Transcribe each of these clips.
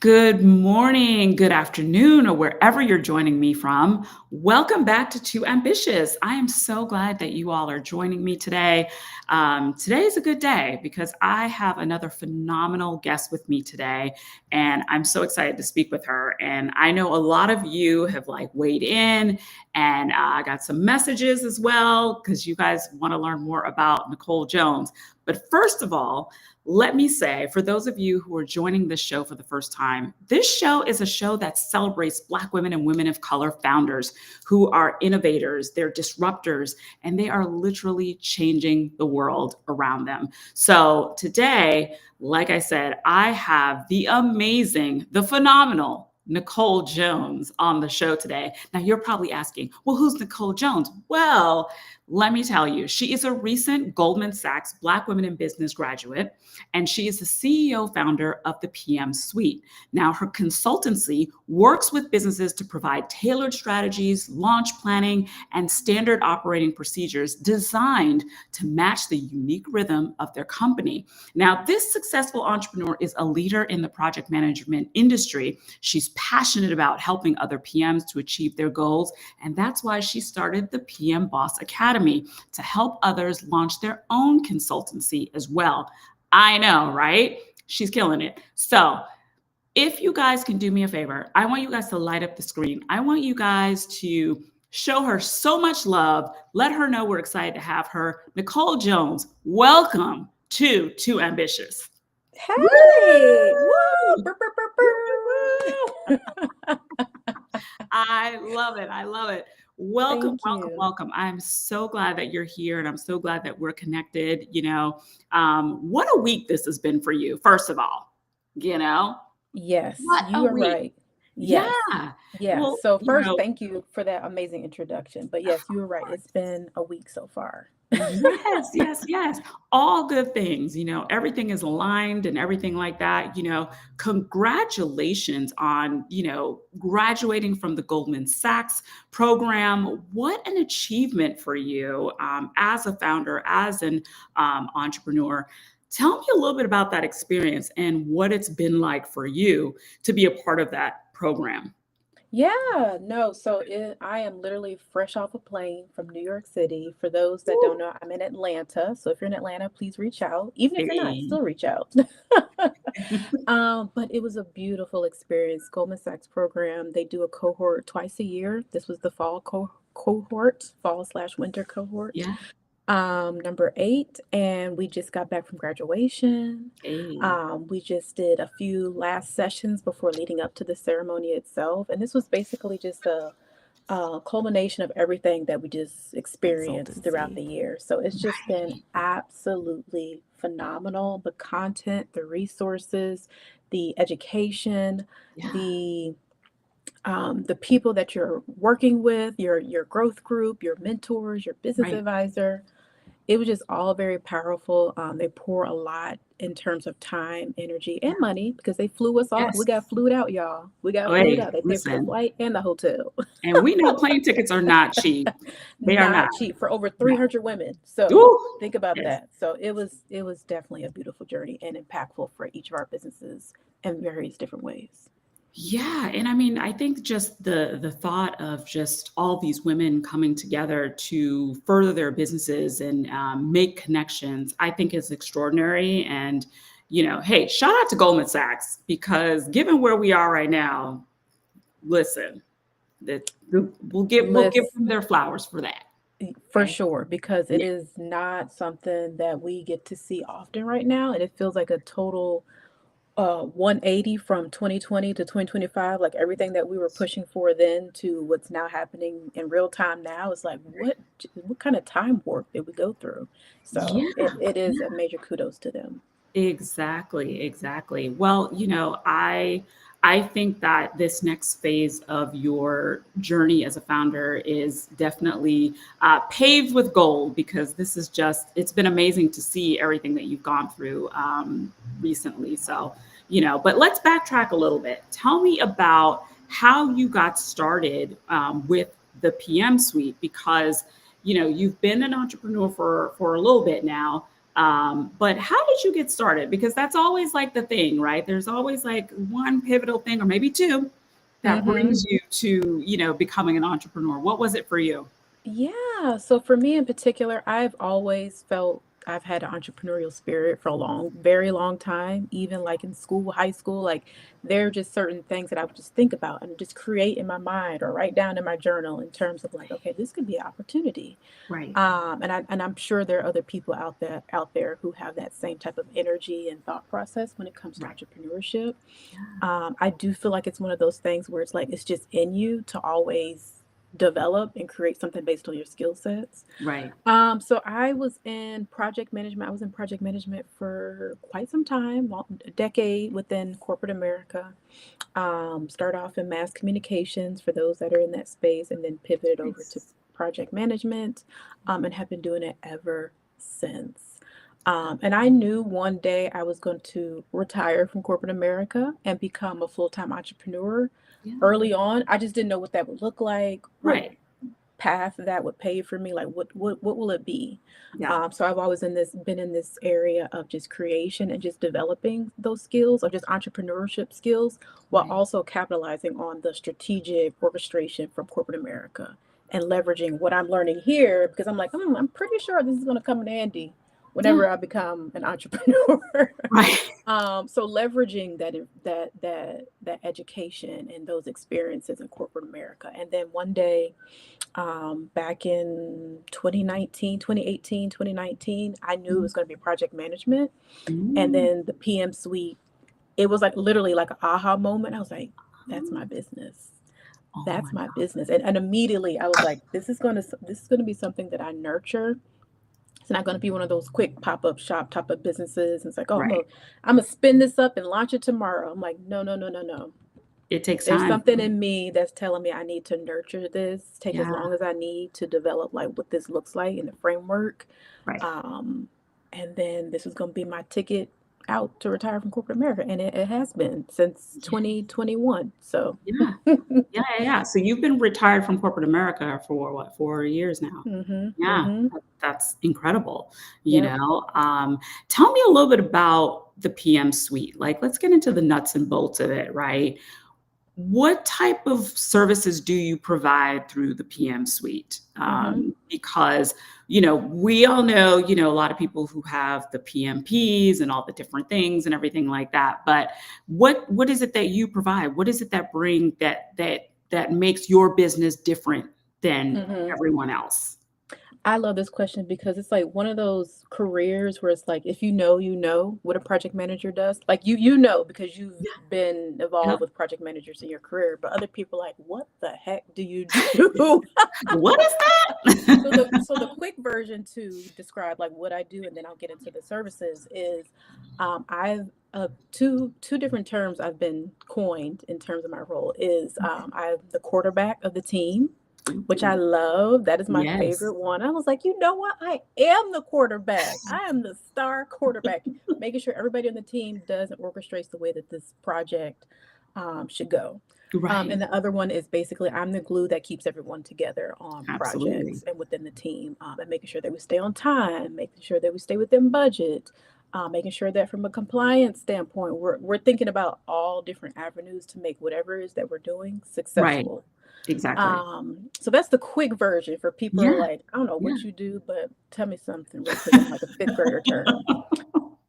Good morning, good afternoon, or wherever you're joining me from. Welcome back to Too Ambitious. I am so glad that you all are joining me today. Today is a good day because I have another phenomenal guest with me today, and I'm so excited to speak with her. And I know a lot of you have weighed in, and I got some messages as well because you guys want to learn more about Nicole Jones. But first of all, let me say, for those of you who are joining this show for the first time, this show is a show that celebrates Black women and women of color founders who are innovators, they're disruptors, and they are literally changing the world around them. So today, like I said, I have the amazing, the phenomenal Nicole Jones on the show today. Now, you're probably asking, well, who's Nicole Jones? Well, let me tell you, she is a recent Goldman Sachs Black Women in Business graduate, and she is the CEO founder of the PM Suite. Now, her consultancy works with businesses to provide tailored strategies, launch planning, and standard operating procedures designed to match the unique rhythm of their company. Now, this successful entrepreneur is a leader in the project management industry. She's passionate about helping other PMs to achieve their goals, and that's why she started the PM Boss Academy to help others launch their own consultancy as well. I know, right? She's killing it. So if you guys can do me a favor, I want you guys to light up the screen. I want you guys to show her so much love. Let her know we're excited to have her. Nicole Jones, welcome to Too Ambitious. Hey! Woo! Burr, burr, burr, burr. I love it. I love it. Welcome, Thank welcome, you. welcome. I'm so glad that you're here and I'm so glad that we're connected. What a week this has been for you, first of all. Yes, What a you are week. right. Yeah. Yes. Yes. Well, So first, thank you for that amazing introduction. But yes, you were right. It's been a week so far. yes, yes, yes. All good things, everything is aligned and everything like that. Congratulations on, graduating from the Goldman Sachs program. What an achievement for you as a founder, as an entrepreneur. Tell me a little bit about that experience and what it's been like for you to be a part of that program. Yeah, no. I am literally fresh off a plane from New York City. For those that don't Woo. know, I'm in Atlanta. So if you're in Atlanta, please reach out. Even if you're not, Hey. still reach out. But it was a beautiful experience. Goldman Sachs program, they do a cohort twice a year. This was the cohort, fall/winter cohort, Yeah. number 8, and we just got back from graduation. Hey. We just did a few last sessions before leading up to the ceremony itself, and this was basically just a culmination of everything that we just experienced throughout Consultancy. the year. So it's just been Right. absolutely phenomenal. The content, the resources, the education, Yeah. the the people that you're working with, your growth group, your mentors, your business Right. advisor. It was just all very powerful. They pour a lot in terms of time, energy, and money because they flew us all. We Yes. got flued out, y'all. We got Oh, flued hey, out. They paid for the listen, flight and the hotel. and we know plane tickets are not cheap. They are not. Not cheap for over No. 300 women. So Ooh, think about yes. that. So it was definitely a beautiful journey and impactful for each of our businesses in various different ways. Yeah, and I mean, I think just the thought of just all these women coming together to further their businesses and make connections, I think is extraordinary. And hey, shout out to Goldman Sachs because given where we are right now, listen, that we'll give List them their flowers for that. for Okay. sure, because it Yeah. is not something that we get to see often right now. And it feels like a total 180 from 2020 to 2025, like everything that we were pushing for then to what's now happening in real time now. It's like what kind of time warp did we go through? So Yeah. it is a major kudos to them. Exactly, exactly. Well, I think that this next phase of your journey as a founder is definitely paved with gold because it's been amazing to see everything that you've gone through recently. So, but let's backtrack a little bit. Tell me about how you got started with the PM Suite because, you've been an entrepreneur for a little bit now. But how did you get started? Because that's always like the thing, right? There's always like one pivotal thing or maybe two that Mm-hmm. brings you to, becoming an entrepreneur. What was it for you? Yeah. So for me in particular, I've always felt I've had an entrepreneurial spirit for a very long time, even like in school, high school. Like there are just certain things that I would just think about and just create in my mind or write down in my journal in terms of like, okay, this could be an opportunity. Right. And I'm sure there are other people out there who have that same type of energy and thought process when it comes to Right. entrepreneurship. Yeah. I do feel like it's one of those things where it's like it's just in you to always develop and create something based on your skill sets. Right. So I was in project management. I was in project management for quite some time, a decade within corporate America. Start off in mass communications for those that are in that space, and then pivoted over to Nice. project management, and have been doing it ever since. And I knew one day I was going to retire from corporate America and become a full-time entrepreneur. Yeah. Early on, I just didn't know what that would look like, what Right. path that would pay for me, like what will it be? Yeah. So I've always been in this area of just creation and just developing those skills or just entrepreneurship skills while Right. also capitalizing on the strategic orchestration from corporate America and leveraging what I'm learning here because I'm like, I'm pretty sure this is going to come in handy Yeah. whenever I become an entrepreneur. Right. So leveraging that education and those experiences in corporate America, and then one day back in 2019, 2018, 2019, I knew it Mhm. was going to be project management. And Mm. then the PM Suite, it was like literally like an aha moment. I was like, that's my business. Oh That's my my God. business. And immediately I was like, this is going to be something that I nurture. It's not going to be one of those quick pop-up shop type of businesses. It's like, oh, Right. I'm gonna spin this up and launch it tomorrow. I'm like, no, no, no, no, no. It takes There's time. something in me that's telling me I need to nurture this, take as Yeah. long as I need to develop like what this looks like in the framework. Right. Um, and then this is going to be my ticket out to retire from corporate America. And it has been since Yeah. 2021. So, Yeah. Yeah. Yeah. Yeah. So you've been retired from corporate America for what, 4 years now? hmm Yeah, hmm that's incredible. You yep. know, um, Tell me a little bit about the PM suite. Like, let's get into the nuts and bolts of it, right? What type of services do you provide through the PM suite? hmm Because, we all know, a lot of people who have the PMPs and all the different things and everything like that. But what is it that you provide? What is it that that makes your business different than hmm everyone else? I love this question because it's like one of those careers where it's like if you know, you know what a project manager does. Like you know because you've Yeah. been Yep. involved with project managers in your career, but other people are like, what the heck do you do? What is that? So the quick version to describe like what I do, and then I'll get into the services is I've two different terms I've been coined in terms of my role is I'm the quarterback of the team, which I Ooh, love. That is my yes. favorite one. I was like, you know what? I am the quarterback. I am the star quarterback, making sure everybody on the team does and orchestrates the way that this project should go. And Right. the other one is basically I'm the glue that keeps everyone together on Absolutely. projects and within the team, and making sure that we stay on time, making sure that we stay within budget, making sure that from a compliance standpoint, we're thinking about all different avenues to make whatever it is that we're doing Right. successful. Exactly. So that's the quick version for people who are Yeah. like, I don't know Yeah. what you do, but tell me something real quick. I'm like a fifth grader term.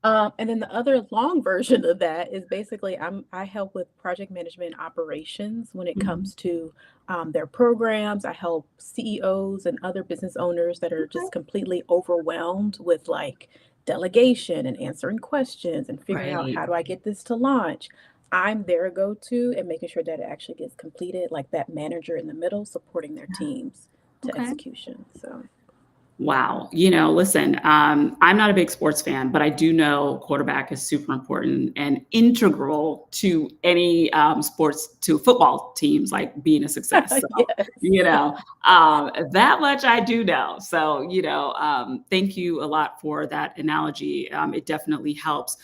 And then the other long version of that is basically I help with project management operations when it Mhm. comes to their programs. I help CEOs and other business owners that are Okay. just completely overwhelmed with like delegation and answering questions and figuring out Right. how do I get this to launch. I'm their go-to and making sure that it actually gets completed, like that manager in the middle supporting their Yeah. teams to Okay. execution. So, Wow. Listen, I'm not a big sports fan, but I do know quarterback is super important and integral to any sports, to football teams, like being a success. So, yes. that much I do know. So, thank you a lot for that analogy. It definitely helps.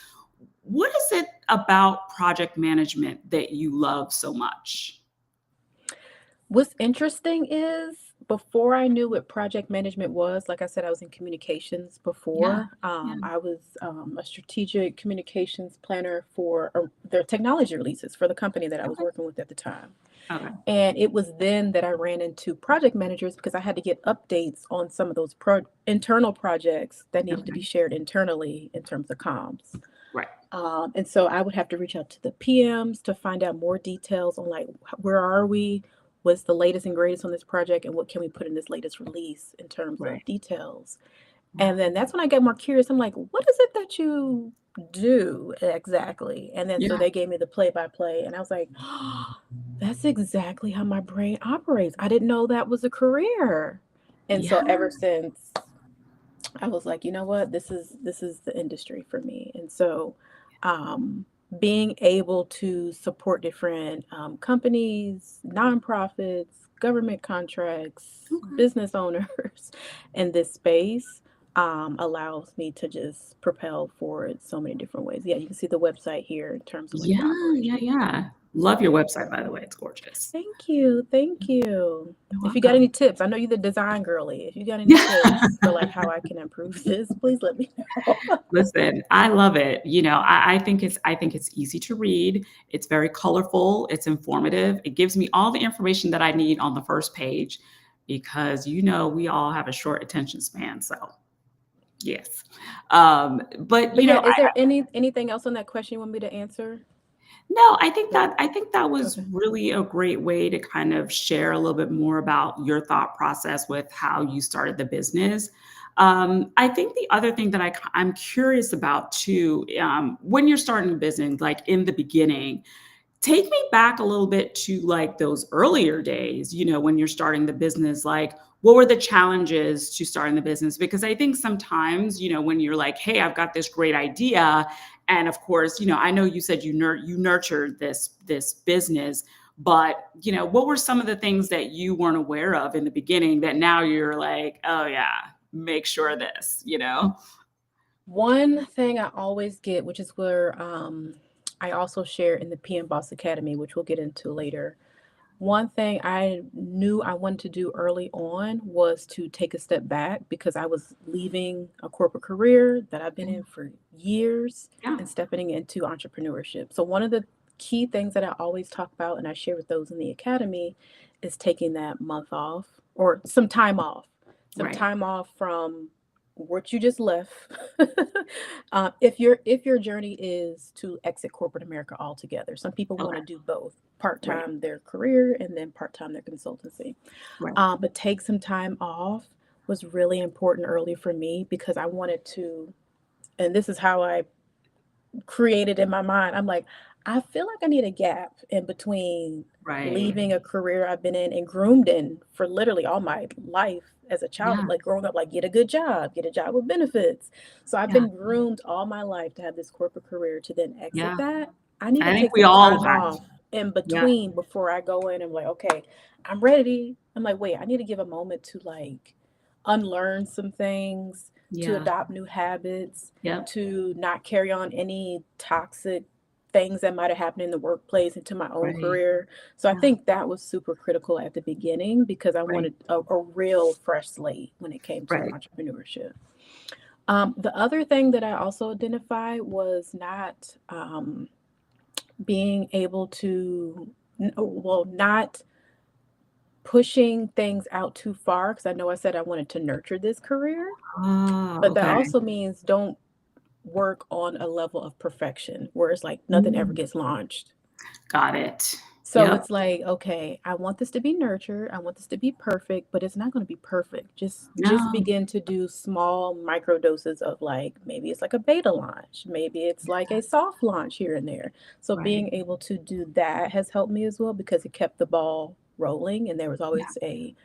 What is it about project management that you love so much? What's interesting is Before I knew what project management was, like I said, I was in communications Yeah. before. Yeah. I was a strategic communications planner for their technology releases for the company that I was Okay. working with at the time. Okay. And it was then that I ran into project managers because I had to get updates on some of those internal projects that needed to be Okay. shared internally in terms of comms. Right. And so I would have to reach out to the PMs to find out more details on like where are we, what's the latest and greatest on this project, and what can we put in this latest release in terms Right. of details. Yeah. And then that's when I got more curious. I'm like, what is it that you do exactly? And then so Yeah. they gave me the play by play, and I was like, that's exactly how my brain operates. I didn't know that was a career. And Yeah. so ever since I was like, you know what, this is the industry for me. And so um being able to support different companies, nonprofits, government contracts, Okay. business owners in this space allows me to just propel forward so many different ways. Yeah, you can see the website here in terms of like Yeah. the Yeah. operation. Yeah. Love your website, by the way. It's gorgeous. Thank you. Thank you. You're If you got welcome. any tips, I know you're the design girly. If you got any Yeah. tips for like how I can improve this, please let me know. Listen, I love it. I think it's easy to read. It's very colorful. It's informative. It gives me all the information that I need on the first page because we all have a short attention span. So yes. But But yeah, is there anything else on that question you want me to answer? no, That I think that was okay. really a great way to kind of share a little bit more about your thought process with how you started the business. I think the other thing that I'm curious about too, when you're starting a business, like in the beginning, take me back a little bit to like those earlier days, when you're starting the business, like what were the challenges to starting the business? Because I think sometimes, when you're like, hey, I've got this great idea. And of course, I know you said you nurtured this business, but what were some of the things that you weren't aware of in the beginning that now you're like, oh yeah, make sure of this? One thing I always get, which is where I also share in the PM Boss Academy, which we'll get into later. One thing I knew I wanted to do early on was to take a step back because I was leaving a corporate career that I've been in for years Yeah. and stepping into entrepreneurship. So, one of the key things that I always talk about and I share with those in the academy is taking that month off or some Right. time off from what you just left. If your journey is to exit corporate America altogether, some people want Okay. to do both Right. part-time their career and then part-time their consultancy. Right. But take some time off was really important early for me because I wanted to, and this is how I created in my mind. I'm like, I feel like I need a gap in between Right. leaving a career I've been in and groomed in for literally all my life as a child, Yeah. like growing up, like get a good job, get a job with benefits. So I've Yeah. been groomed all my life to have this corporate career to then exit Yeah. that. I need to I think take we some all time have. off in Yeah. between before I go in and like, okay, I'm ready. I'm like, wait, I need to give a moment to like unlearn some things, to Yeah. adopt new habits, Yep. to not carry on any toxic things that might have happened in the workplace into my own Right. career. So I Yeah. think that was super critical at the beginning because I Right. wanted a real fresh slate when it came to Right. entrepreneurship. The other thing that I also identified was not being able to, well, not pushing things out too far because I know I said I wanted to nurture this career, Ah, but that okay. also means don't work on a level of perfection where it's like nothing ever Mm, gets launched. got it. So Yep. it's like, okay, I want this to be nurtured. I want this to be perfect, but it's not going to be perfect. Just No. begin to do small micro doses of like maybe it's like a beta launch, maybe it's like a soft launch here and there. So Right. being able to do that has helped me as well because it kept the ball rolling and there was Yeah. always a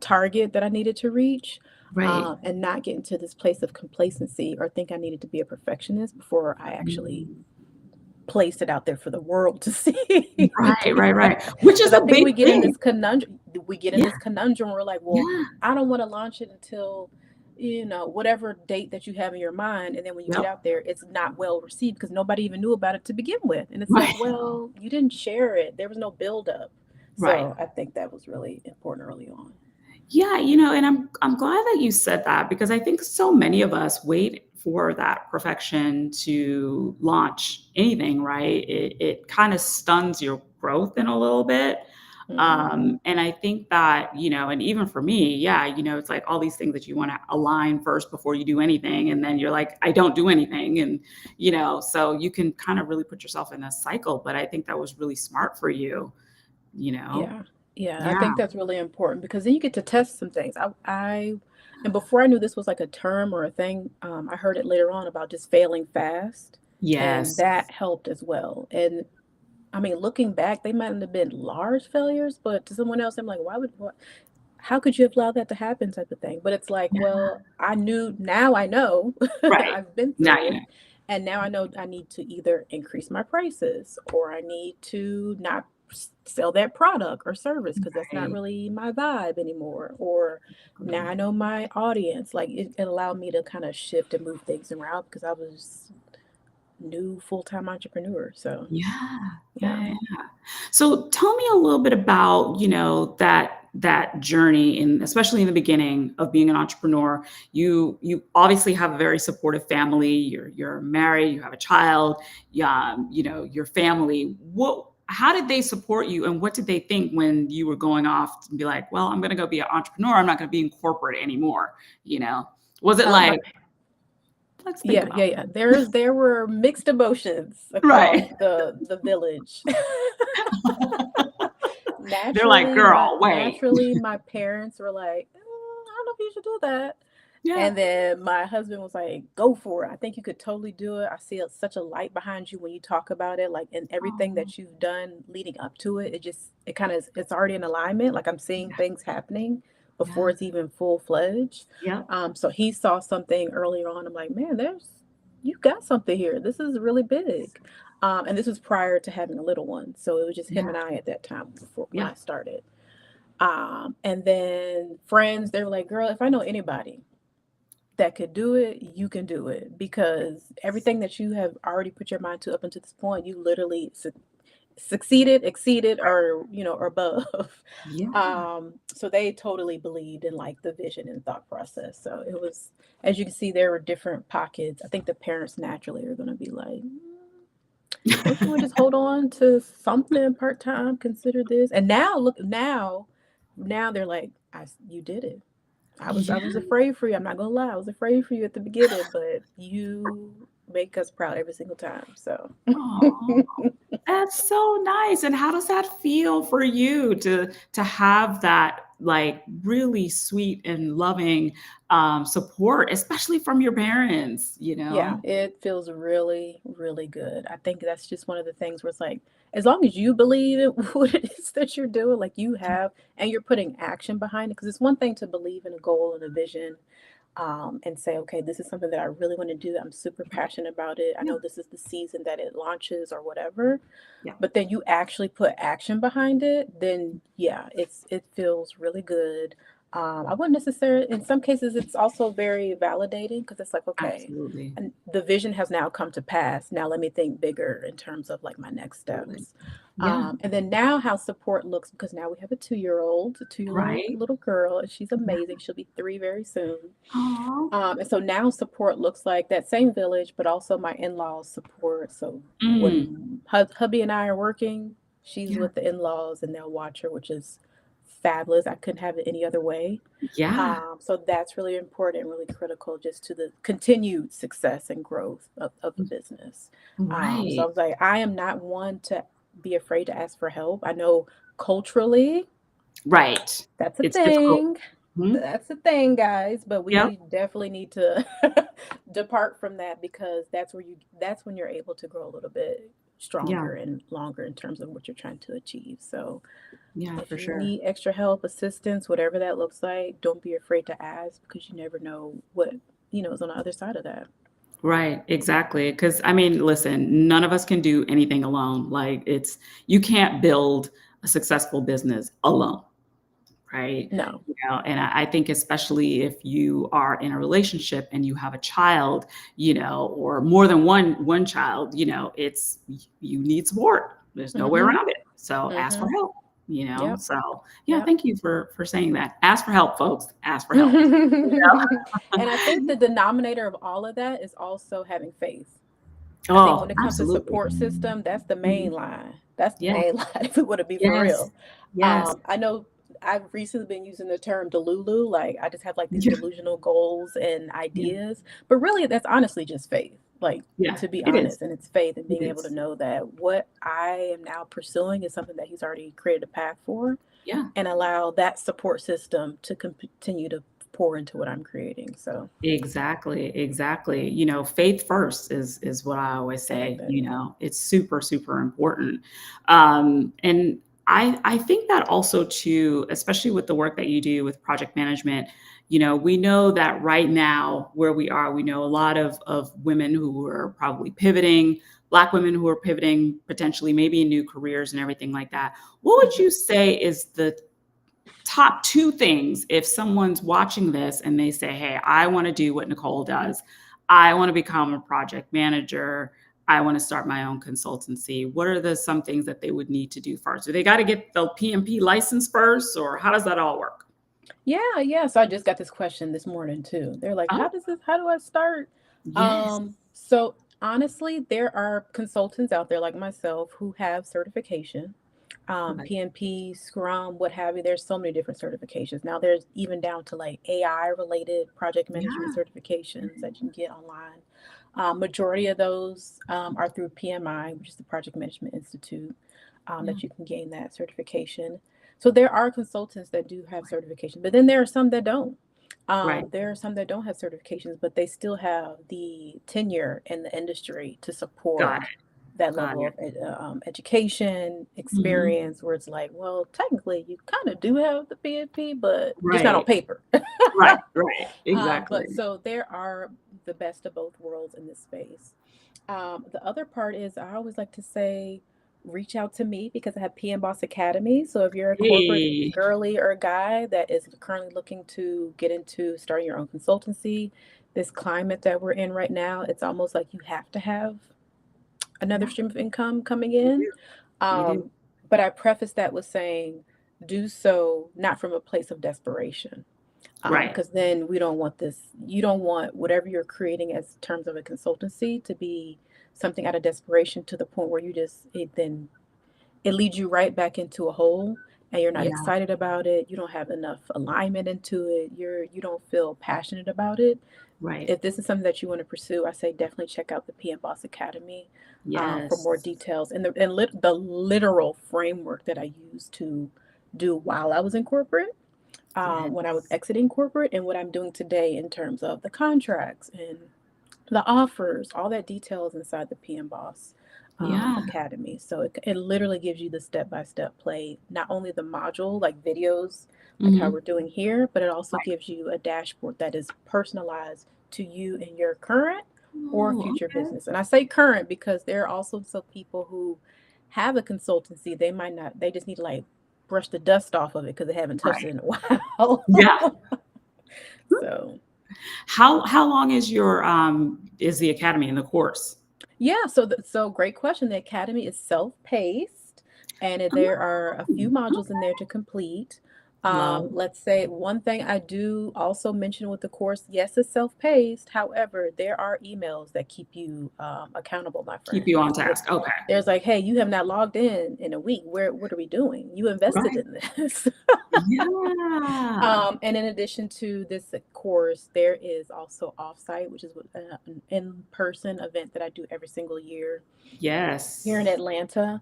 target that I needed to reach. Right. And not get into this place of complacency or think I needed to be a perfectionist before I actually Mm. placed it out there for the world to see. Right, right, right. Which is Because I a think big we get in thing. this conundrum. We get in Yeah. this conundrum. We're like, well, Yeah. I don't want to launch it until, whatever date that you have in your mind. And then when you get Yep. out there, it's not well received because nobody even knew about it to begin with. And it's like, Right. well, you didn't share it. There was no buildup. Right. So I think that was really important early on. Yeah, and I'm glad that you said that because I think so many of us wait for that perfection to launch anything, right? It kind of stuns your growth in a little bit. Mhm. And I think that, and even for me, yeah, it's like all these things that you want to align first before you do anything. And then you're like, I don't do anything. And, so you can kind of really put yourself in a cycle. But I think that was really smart for you, you know? Yeah. Yeah, I Yeah. think that's really important because then you get to test some things. And before I knew this was like a term or a thing, I heard it later on about just failing fast, and Yes. that helped as well. And I mean, looking back, they might not have been large failures, but to someone else, I'm like, how could you have allowed that to happen type of thing? But it's like, Yeah. well, now I know, Right. I've been Now through you it. know. And now I know I need to either increase my prices or I need to not sell that product or service because that's not Right. really my vibe anymore. Or now I Agree. know my audience. Like it allowed me to kind of shift and move things around because I was new full-time entrepreneur. So Yeah. yeah. Yeah, yeah, yeah. So tell me a little bit about, that journey in especially in the beginning of being an entrepreneur. You obviously have a very supportive family. You're married, you have a child, your family. How did they support you and what did they think when you were going off to be like, well, I'm gonna go be an entrepreneur, I'm not gonna be in corporate anymore, you know? Was it My like, let's think Yeah, about yeah, yeah. There were mixed emotions it. across Right. the village. They're like, girl, wait. Naturally, my parents were like, I don't know if you should do that." Yeah. And then my husband was like, "Go for it. I think you could totally do it. I see such a light behind you when you talk about it, like, and everything Oh, that you've done leading up to it. It kind of it's already in alignment. Like I'm seeing yeah. things happening before Yeah. it's even full fledged." Yep. So he saw something earlier on. I'm like, "Man, you got something here. This is really big." And this was prior to having a little one, so it was just him Yeah. and I at that time before when Yeah. I started. And then friends, they were like, "Girl, if I know anybody that could do it, you can do it because everything that you have already put your mind to up until this point, you literally succeeded, exceeded, Right. or or above." Yeah. So they totally believed in like the vision and thought process. So it was, as you can see, there were different pockets. I think the parents naturally are going to be like, don't you want to just hold on to something part time? Consider this. And now, look, now they're like, you did it. I was Yeah. afraid for you. I'm not gonna lie. I was afraid for you at the beginning, but you make us proud every single time. So Aw, that's so nice. And how does that feel for you to have that like really sweet and loving support, especially from your parents, you yeah, know? it feels really, really good. I think that's just one of the things where it's like, as long as you believe in what it is that you're doing, like you have, and you're putting action behind it, because it's one thing to believe in a goal and a vision, and say, okay, this is something that I really want to do. I'm super passionate about it. I Yeah. know this is the season that it launches or whatever. Yeah. But then you actually put action behind it, then yeah, it feels really good. I wouldn't necessarily, in some cases, it's also very validating because it's like, okay, Absolutely. and the vision has now come to pass. Now let me think bigger in terms of like my next Absolutely. steps. Yeah. And then now how support looks because now we have a 2-year-old Right. little girl, and she's Yeah. amazing. She'll be 3 very soon. Aw. And so now support looks like that same village, but also my in-laws support. So Mm. when hubby and I are working, she's Yeah. with the in-laws and they'll watch her, which is fabulous. I couldn't have it any other way. Yeah. So that's really important and really critical just to the continued success and growth of the business. So I Right. was like, I am not one to be afraid to ask for help. I know culturally Right. that's a It's difficult. thing. Mhm. That's a thing, guys, but Yep. we definitely need to depart from that because that's when you're able to grow a little bit Yeah. stronger and longer in terms of what you're trying to achieve. So, Yeah, if for you sure. need extra help, assistance, whatever that looks like, don't be afraid to ask because you never know what, is on the other side of that. Right, exactly. Because I mean, listen, none of us can do anything alone. Like you can't build a successful business alone, right? No. And I think especially if you are in a relationship and you have a child, or more than one child, you need support. There's no way Mhm. around it. So ask for Mhm. help. Yep. So yeah, Yep. thank you for saying that. Ask for help, folks. Ask for help. And I think the denominator of all of that is also having faith. I think when Oh, it comes to absolutely. support system, that's the Mhm. main line. That's the Yeah. main line if we want to be for Yes. real. Yes. I know I've recently been using the term delulu, like I just have like these Yeah. delusional goals and Yeah. ideas, but really that's honestly just faith. Like Yeah. to be It is. honest, and it's faith and It being able to is. know that what I am now pursuing is something that he's already created a path for Yeah. and allow that support system to continue to pour into what I'm creating. So Exactly, exactly. Faith first is what I always I like say. that. Yeah. It's super, super important. And I think that also too, especially with the work that you do with project management, we know that right now where we are, we know a lot of women who are probably pivoting, Black women who are pivoting potentially maybe in new careers and everything like that. What would Mhm. you say is the top two things if someone's watching this and they say, hey, I want to do what Nicole does. I want to become a project manager. I want to start my own consultancy. What are some things that they would need to do first? Do they got to get the PMP license first, or how does that all work? Yeah, yeah. So I just got this question this morning too. They're like, Oh, how do I start? yes. So honestly, there are consultants out there like myself who have certification, Okay. PMP, Scrum, what have you. There's so many different certifications. Now there's even down to like AI related project management Yeah. certifications that you can get online. Majority of those are through PMI, which is the Project Management Institute, Yeah. that you can gain that certification. So there are consultants that do have certification, but then there are some that don't. Right. There are some that don't have certifications, but they still have the tenure in the industry to support Got it. that Got level it. of education, Mhm. experience, where it's like, well, technically you kind of do have the PMP, but just not on Right. paper. Right. Right. But Exactly. so there are the best of both worlds in this space. The other part is I always like to say, reach out to me because I have PM Boss Academy. So if you're a corporate Hey. girly or guy that is currently looking to get into starting your own consultancy, this climate that we're in right now, it's almost like you have to have another Yeah. stream of income coming You in. do. You do. Um, but I preface that with saying, do so not from a place of desperation. Right. Because then we don't want this, you don't want whatever you're creating as terms of a consultancy to be something out of desperation to the point where it leads you right back into a hole and you're not Yeah. excited about it. You don't have enough alignment into it. You don't feel passionate about it. Right. If this is something that you want to pursue, I say definitely check out the PM Boss Academy for more Yes. details and the literal framework that I used to do while I was in corporate, when I was Yes. exiting corporate, and what I'm doing today in terms of the contracts and the offers, all that details inside the PM Boss Yeah. Academy. So it literally gives you the step by step play, not only the module, like videos, like how we're Mhm. doing here, but it also Right. gives you a dashboard that is personalized to you and your current or Oh, future okay. business. And I say current because there are also some people who have a consultancy. They might not, they just need to like brush the dust off of it because they haven't touched Right. it in a while. Yeah. So How long is the academy in the course? yeah, so great question. The academy is self-paced, and there are a few Oh, modules in okay. there to complete. Love. Let's say one thing I do also mention with the course, yes, it's self-paced. However, there are emails that keep you accountable, my Keep friend. you on task. Okay. There's like, hey, you have not logged in a week. What are we doing? You invested Right. in this. Yeah. And in addition to this course, there is also offsite, which is an in-person event that I do every single year here in Yes. Atlanta.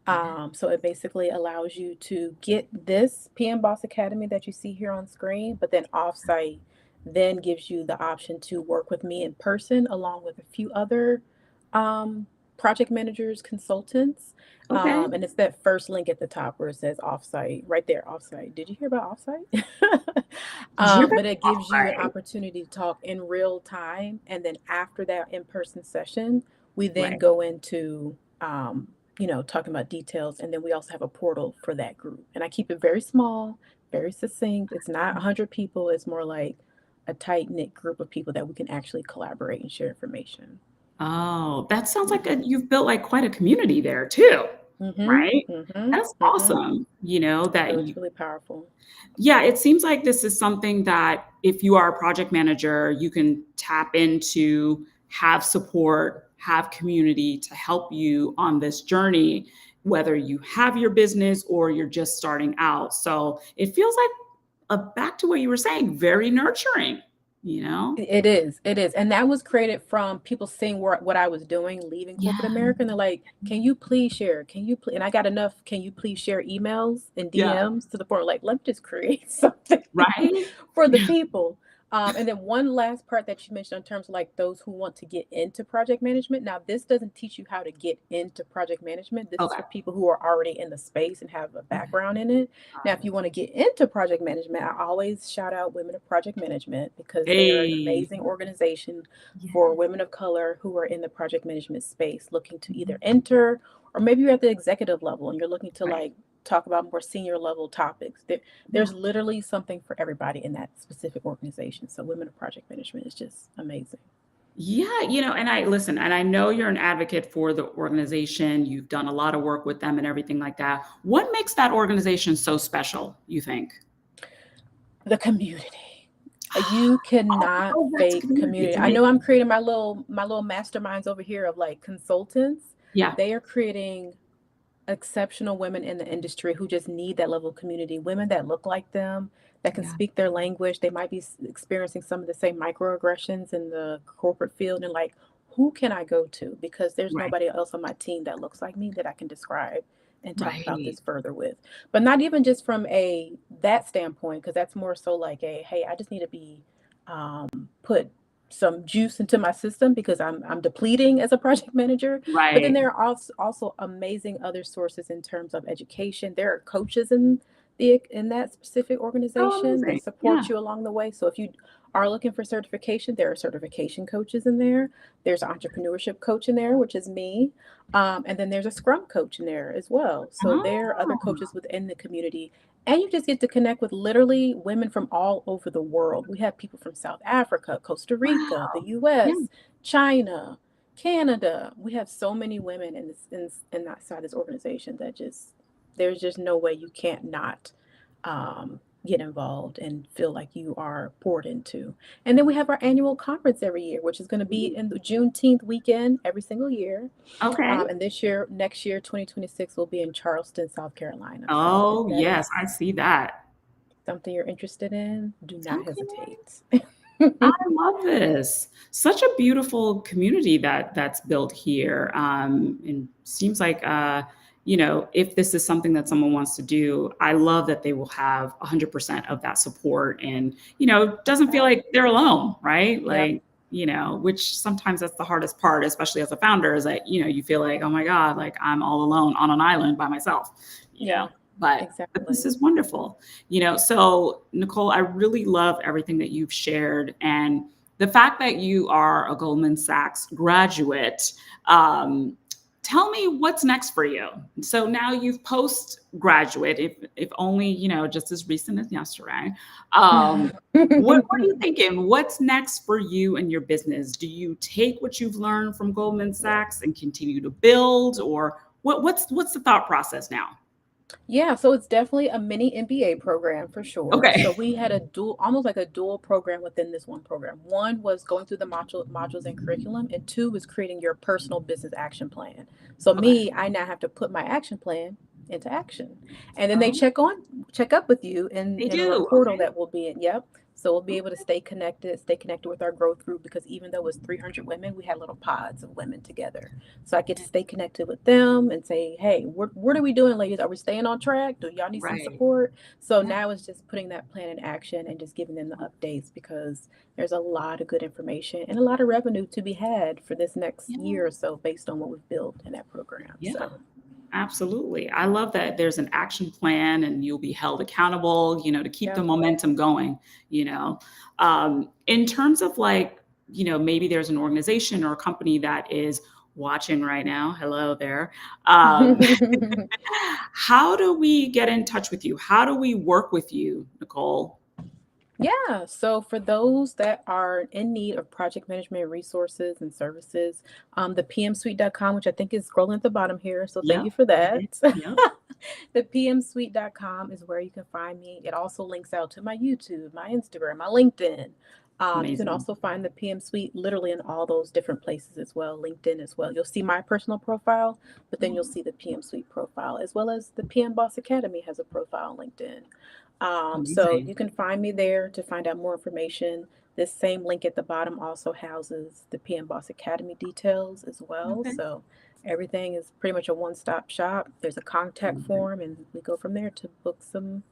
Yeah. So it basically allows you to get this PM Boss Academy that you see here on screen, but then offsite then gives you the option to work with me in person along with a few other um, project managers, consultants. Okay. And it's that first link at the top where it says offsite, right there, offsite. Did you hear about offsite? Did you hear But it gives you an that? opportunity to talk in real time. And then after that in person session, we then Right. go into talking about details, and then we also have a portal for that group. And I keep it very small, very succinct. It's not 100 people. It's more like a tight knit group of people that we can actually collaborate and share information. Oh, that sounds like Mhm. you've built like quite a community there too. Mhm, right? mhm, That's mhm. awesome, you know, that So you, it's really powerful. yeah, it seems like this is something that if you are a project manager, you can tap into, have support, have community to help you on this journey, whether you have your business or you're just starting out. So it feels like, back to what you were saying, very nurturing, you know? It is, and that was created from people seeing what I was doing, leaving corporate Yeah. America, and they're like, "Can you please share? Can you please?" And I got enough, "Can you please share?" emails and Yeah. DMs to the point like, let me just create something Right? for the Yeah. people. And then one last part that you mentioned in terms of like those who want to get into project management. Now, this doesn't teach you how to get into project management. This is Okay. for people who are already in the space and have a Okay. background in it. Now, Got if it. you want to get into project management, I always shout out Women of Project Management because they are an Hey. amazing organization Yeah. for women of color who are in the project management space looking to either Mhm. enter, or maybe you're at the executive level and you're looking to Right. like talk about more senior level topics. Yeah. There's literally something for everybody in that specific organization. So Women of Project Management is just amazing. Yeah, and I listen, and I know you're an advocate for the organization. You've done a lot of work with them and everything like that. What makes that organization so special, you think? The community. You Oh, cannot go back to fake community. community. Give I me, know I'm creating my little masterminds over here of like consultants. yeah, They are creating exceptional women in the industry who just need that level of community, women that look like them, that can yeah, speak their language. They might be experiencing some of the same microaggressions in the corporate field, and like, who can I go to? Because there's right, nobody else on my team that looks like me that I can describe and talk about right, this further with. But not even just from a that standpoint, because that's more so like a, hey, I just need to be put some juice into my system because I'm depleting as a project manager. But then right. there are also amazing other sources in terms of education. There are coaches in that specific Oh, organization that amazing. Yeah. support you along the way. So if you are looking for certification, there are certification coaches in there. There's an entrepreneurship coach in there, which is me. And then there's a scrum coach in there as well. So there are other Oh, coaches within the community. And you just get to connect with literally women from all over the world. We have people from South Africa, Costa Rica, the wow. Yeah. US, China, Canada. We have so many women in that side of this organization that just there's just no way you can't not get involved and feel like you are poured into. And then we have our annual conference every year, which is going to be Ooh, in the Juneteenth weekend every single year. okay. And this year, next year, 2026, will be in Charleston, South Carolina. So if Oh, that yes, is I see that. something you're interested in, do not Okay. hesitate. I love this. Such a beautiful community that's built here. And seems like, if this is something that someone wants to do, I love that they will have 100% of that support, and doesn't feel like they're alone, right? Yep. Like, which sometimes that's the hardest part, especially as a founder, is that you feel like, oh my god, like I'm all alone on an island by myself, you know. Yeah, But this exactly. is wonderful. So Nicole, I really love everything that you've shared, and the fact that you are a Goldman Sachs graduate. Tell me what's next for you. So now you've postgraduate, if only just as recent as yesterday. What are you thinking? What's next for you and your business? Do you take what you've learned from Goldman Sachs and continue to build, or what's the thought process now? Yeah, so it's definitely a mini MBA program for sure. So Okay. we had a dual, almost like a dual program within this one program. One was going through the modules and curriculum, and two was creating your personal business action plan. So Okay. me, I now have to put my action plan into action, and then they Oh, check up with you they in a do. portal Okay. that will be in. Yep. So we'll be able to stay connected with our growth group because even though it's 300 women, we had little pods of women together. So I get to stay connected with them and say, hey, what are we doing, ladies? Are we staying on track? Do y'all need some Right. support? So Yeah. now it's just putting that plan in action and just giving them the updates because there's a lot of good information and a lot of revenue to be had for this next Yeah. year or so based on what we've built in that program. Yeah. So Absolutely. I love that there's an action plan and you'll be held accountable, to keep the yep. momentum going, in terms of like, maybe there's an organization or a company that is watching right now. Hello there. Um, how do we get in touch with you? How do we work with you, Nicole? Yeah, so for those that are in need of project management resources and services, the pmsuite.com, which I think is scrolling at the bottom here, so thank Yep. you for that. Okay. Yep. The pmsuite.com is where you can find me. It also links out to my YouTube, my Instagram, my LinkedIn. You can Amazing. also find the PM Suite literally in all those different places as well, LinkedIn as well. You'll see my personal profile, but then you'll see the PM Suite profile, as well as the PM Boss Academy has a profile on LinkedIn. So Amazing. you can find me there to find out more information. This same link at the bottom also houses the PM Boss Academy details as well. Okay. So everything is pretty much a one-stop shop. There's a contact Okay. form, and we go from there to book some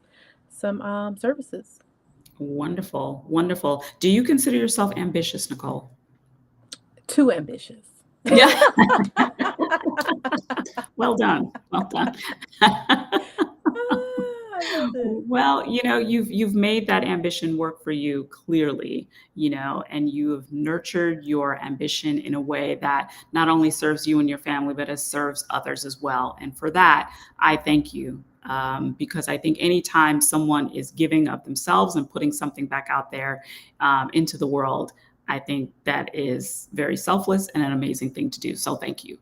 services. Wonderful. Wonderful. Do you consider yourself ambitious, Nicole? Too ambitious. Yeah. Well done. Well done. I love it. Well, you've made that ambition work for you clearly, and you have nurtured your ambition in a way that not only serves you and your family, but it serves others as well. And for that, I thank you. Because I think anytime someone is giving of themselves and putting something back out there into the world, I think that is very selfless and an amazing thing to do. So thank you.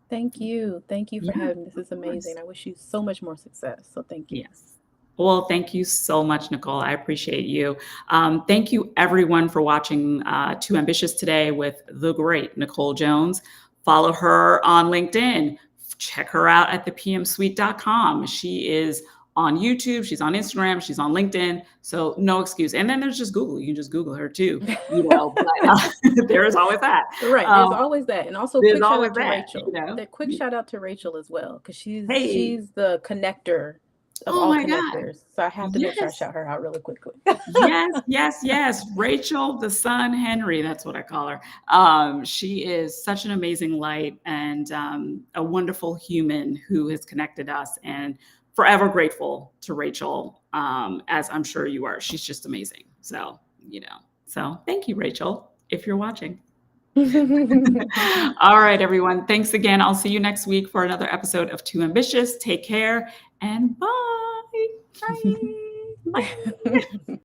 Thank you. Thank you for Yeah, having me. This is of course. amazing. I wish you so much more success. So thank you. Yes. Well, thank you so much, Nicole. I appreciate you. Thank you, everyone, for watching Too Ambitious today with the great Nicole Jones. Follow her on LinkedIn. Check her out at thepmsuite.com. She is on YouTube. She's on Instagram. She's on LinkedIn. So no excuse. And then there's just Google. You can just Google her too. But there is always that. Right. There's Um, always that. And also there's quick shout always out to that. Rachel. That quick shout out to Rachel as well, because she's Hey, she's the connector of oh all my God. connectors. So I have to make sure I Yes. shout her out really quickly. Yes, yes, yes. Rachel, the son Henry, that's what I call her. She is such an amazing light and a wonderful human who has connected us, and forever grateful to Rachel, as I'm sure you are. She's just amazing. So thank you, Rachel, if you're watching. All right, everyone. Thanks again. I'll see you next week for another episode of Too Ambitious. Take care and bye. Bye. Bye.